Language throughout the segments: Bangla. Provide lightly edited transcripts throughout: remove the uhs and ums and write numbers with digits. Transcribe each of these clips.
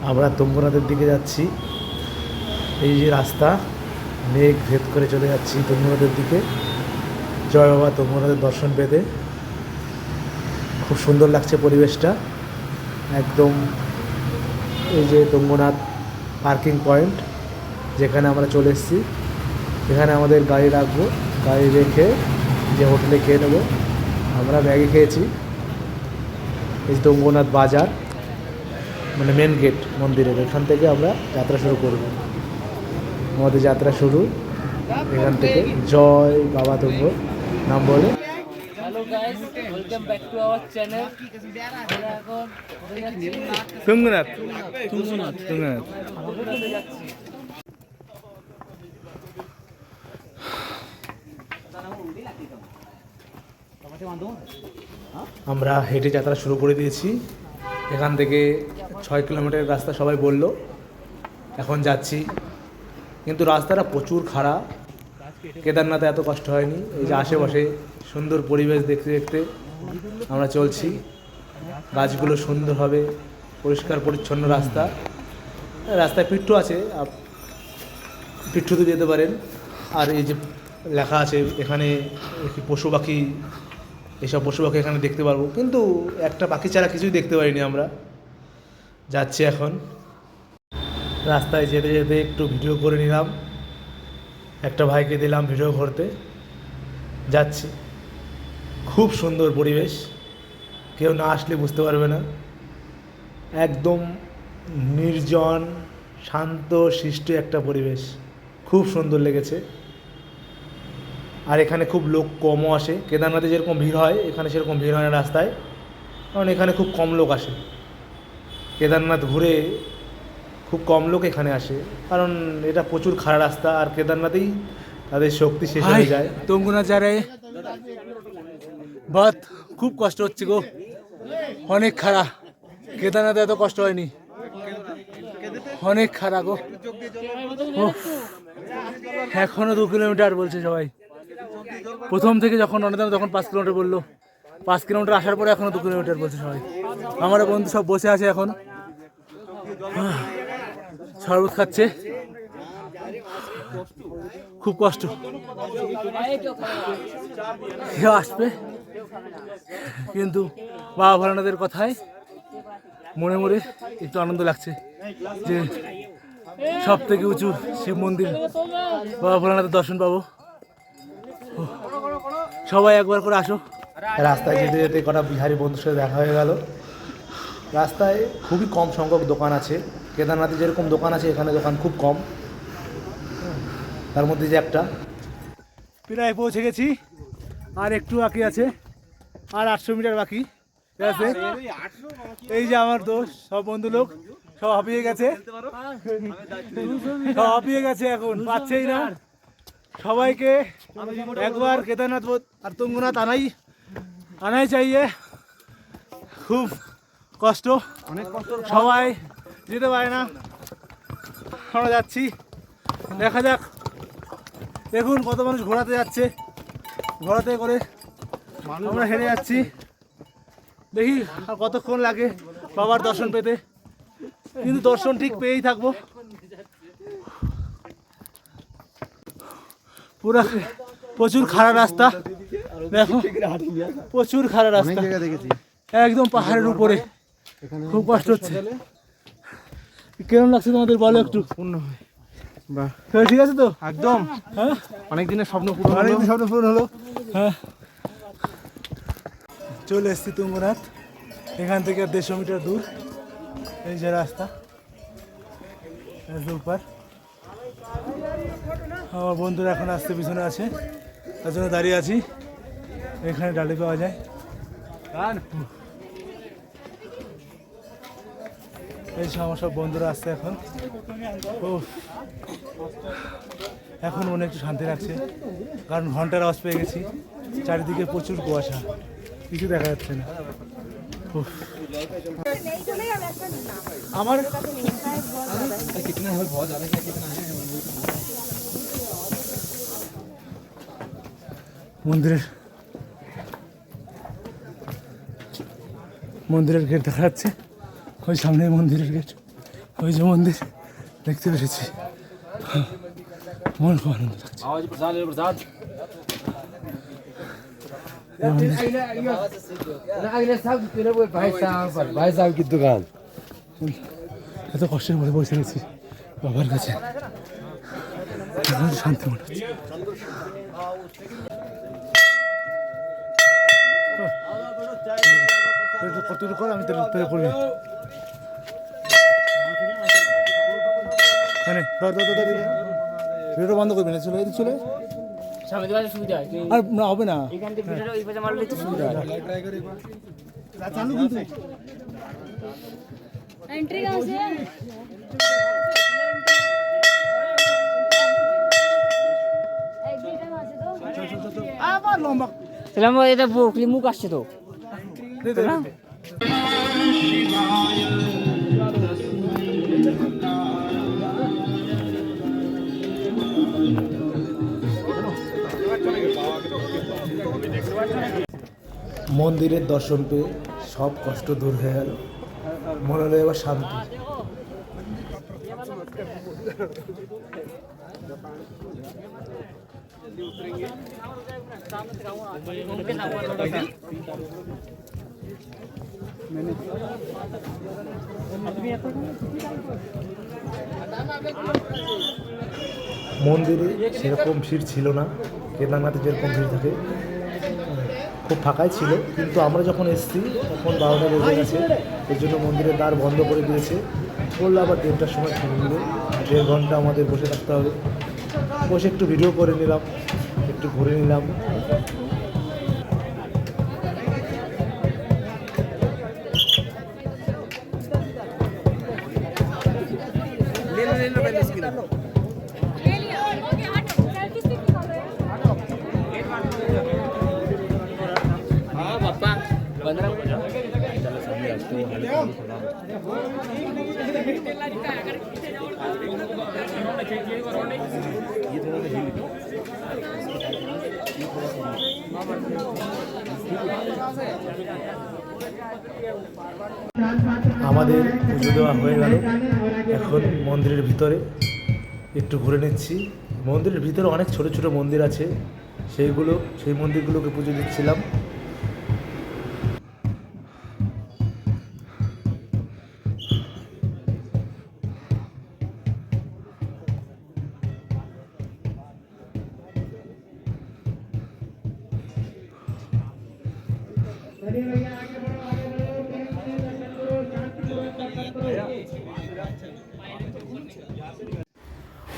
আমরা তুঙ্গনাথের দিকে যাচ্ছি। এই যে রাস্তা, মেঘ ভেদ করে চলে যাচ্ছি তুঙ্গনাথের দিকে, জয় বাবা তুঙ্গনাথের দর্শন পেতে। খুব সুন্দর লাগছে পরিবেশটা একদম। এই যে তুঙ্গনাথ পার্কিং পয়েন্ট, যেখানে আমরা চলে এসেছি। এখানে আমাদের গাড়ি রাখবো, গাড়ি রেখে যে হোটেলে খেয়ে নেবো। আমরা ম্যাগি খেয়েছি। এই তুঙ্গনাথ বাজার, মানে মেন গেট মন্দিরের, এখান থেকে আমরা যাত্রা শুরু করব। আমাদের যাত্রা শুরু এখান থেকে। জয় বাবা তুঙ্গ নাম বলে। Hello guys, welcome back to our channel. আমরা এখন তুঙ্গনাথ যাচ্ছি। আমরা হেঁটে যাত্রা শুরু করে দিয়েছি। এখান থেকে 6 কিলোমিটার রাস্তা সবাই বলল, এখন যাচ্ছি। কিন্তু রাস্তাটা প্রচুর খারাপ। কেদারনাথে এত কষ্ট হয়নি। এই যে আশেপাশে সুন্দর পরিবেশ দেখতে দেখতে আমরা চলছি। গাছগুলো সুন্দরভাবে পরিষ্কার পরিচ্ছন্ন রাস্তা। রাস্তায় পিট্টু আছে, পিট্টুতে যেতে পারেন। আর এই যে লেখা আছে এখানে পশু পাখি, এইসব পশু পাখি এখানে দেখতে পারবো, কিন্তু একটা পাখি ছাড়া কিছুই দেখতে পারিনি আমরা। যাচ্ছি এখন। রাস্তায় যেতে যেতে একটু ভিডিও করে নিলাম, একটা ভাইকে দিলাম ভিডিও করতে। যাচ্ছি। খুব সুন্দর পরিবেশ, কেউ না আসলে বুঝতে পারবে না। একদম নির্জন, শান্ত শিষ্ট একটা পরিবেশ, খুব সুন্দর লেগেছে। আর এখানে খুব লোক কমও আসে। কেদারনাথে যেরকম ভিড় হয় এখানে সেরকম ভিড় হয় না রাস্তায়, কারণ এখানে খুব কম লোক আসে। কেদারনাথ ঘুরে খুব কম লোক এখানে আসে, কারণ এটা প্রচুর খাড়া রাস্তা। আর কেদারনাথেই তাদের শক্তি শেষ হয়ে যায়। তুঙ্গনাথ যা রে বাত, খুব কষ্ট হচ্ছে গো, অনেক খাড়া। কেদারনাথে এত কষ্ট হয়নি, অনেক খাড়া গো। এখনো 2 কিলোমিটার বলছে সবাই। প্রথম থেকে যখন অনেকদিন তখন 5 কিলোমিটার বললো, 5 কিলোমিটার আসার পরে এখনো 2 কিলোমিটার বলছে সবাই। আমার বন্ধু সব বসে আছে এখন, শরবত খাচ্ছে। খুব কষ্ট। কেউ আসবে, কিন্তু বাবা ভোলানাথের কথায় মনে মনে একটু আনন্দ লাগছে যে সব থেকে উঁচু শিব মন্দির বাবা ভোলানাথের দর্শন পাবো। সবাই একবার করে আসো। রাস্তায় যেতে যেতে কটা বিহারি বন্ধুর সাথে দেখা হয়ে গেল। রাস্তায় খুবই কম সংখ্যক দোকান আছে। কেদারনাথে যেরকম দোকান আছে এখানে দোকান খুব কম। তার মধ্যে যে একটা, প্রায় পৌঁছে গেছি, আর একটু বাকি আছে, আর 800 মিটার বাকি আছে। এই যে আমার দোষ, সব বন্ধু লোক সব হাঁপিয়ে গেছে, সব হাঁপিয়ে গেছে, এখন পাচ্ছেই না। সবাইকে একবার কেদারনাথ আর তুঙ্গনাথ আনাই চাইয়ে। খুব কষ্ট, অনেক কষ্ট, সবাই যেতে পারে না। আমরা যাচ্ছি, দেখা যাক। দেখুন কত মানুষ ঘোরাতে যাচ্ছে, ঘোরাতে করে আমরা হেরে যাচ্ছি। দেখি আর কতক্ষণ লাগে বাবার দর্শন পেতে, কিন্তু দর্শন ঠিক পেয়েই থাকবো। পুরো প্রচুর খাড়া রাস্তা, দেখো প্রচুর খাড়া রাস্তা, একদম পাহাড়ের উপরে। খুব কষ্ট হচ্ছে। কেমন লাগছে তোমাদের বলো একটু। ঠিক আছে তো, একদম। হ্যাঁ, অনেক দিনের স্বপ্ন পূরণ হলো। হ্যাঁ, চলে এসছি তুঙ্গনাথ। এখান থেকে 150 মিটার দূর। এই যে রাস্তা, উপর। আমার বন্ধুরা এখন আসতে পিছনে আছে, তার জন্য দাঁড়িয়ে আছি। এখানে ডালি পাওয়া যায়। এই সব আমার সব বন্ধুরা আসছে এখন। ও, এখন মনে একটু শান্তি লাগছে, কারণ ঘন্টার আওয়াজ পেয়ে গেছি। চারিদিকে প্রচুর কুয়াশা, কিছু দেখা যাচ্ছে না। আমার মন্দিরের গেট দেখা যাচ্ছে, ওই সামনে মন্দিরের গেট। ওই যে মন্দির দেখতে পেরেছি, মন খুব আনন্দ লাগছে। এত কষ্টের মধ্যে বসে গেছি বাবার কাছে, শান্তি মনে হচ্ছে। কতটুকু করে আমি তেলে পড়ি ভিডিওটা বন্ধ করবি না, চলে এদিকে চলে সামনে দিকে সুবিধা হয় আর না হবে না এখান থেকে ভিডিওটা ওই পাশে মারলে তো সুবিধা হয়। চালু কিন্তু एंट्री कहाँ से है? एग्जिट है वहाँ से तो। আবার লম্বা তাহলে আমরা এটা বকলি মুখ আসছে তো মন্দিরের দর্শন পেয়ে সব কষ্ট দূর হয়ে গেল, মনে হলো এবার শান্তি। মন্দিরে সেরকম ভিড় ছিল না, কেদারনাথে যেরকম ভিড় থাকে খুব ফাঁকাই ছিল, কিন্তু আমরা যখন এসেছি তখন 12টা বেজে গেছে, এর জন্য মন্দিরের দ্বার বন্ধ করে দিয়েছে। বললো আবার 1:30টার সময় খুলে দিবে, 1.5 ঘন্টা আমাদের বসে থাকতে হবে। বসে একটু ভিডিও করে নিলাম, একটু ঘুরে নিলাম। ले लिया। ओके हटो। सेल्फी स्टिक निकालो यार। हाँ पापा 15 আমাদের পুজো দেওয়া হয়ে গেল, এখন মন্দিরের ভিতরে একটু ঘুরে নিচ্ছি। মন্দিরের ভিতরে অনেক ছোট ছোট মন্দির আছে, সেই মন্দিরগুলোকে পুজো দিচ্ছিলাম।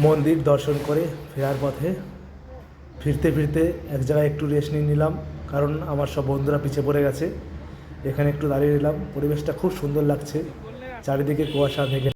মন্দির দর্শন করে ফেরার পথে ফিরতে ফিরতে এক জায়গায় একটু রেস্ট নিয়ে নিলাম, কারণ আমার সব বন্ধুরা পিছিয়ে পড়ে গেছে। এখানে একটু দাঁড়িয়ে নিলাম, পরিবেশটা খুব সুন্দর লাগছে, চারিদিকে কুয়াশা থেকে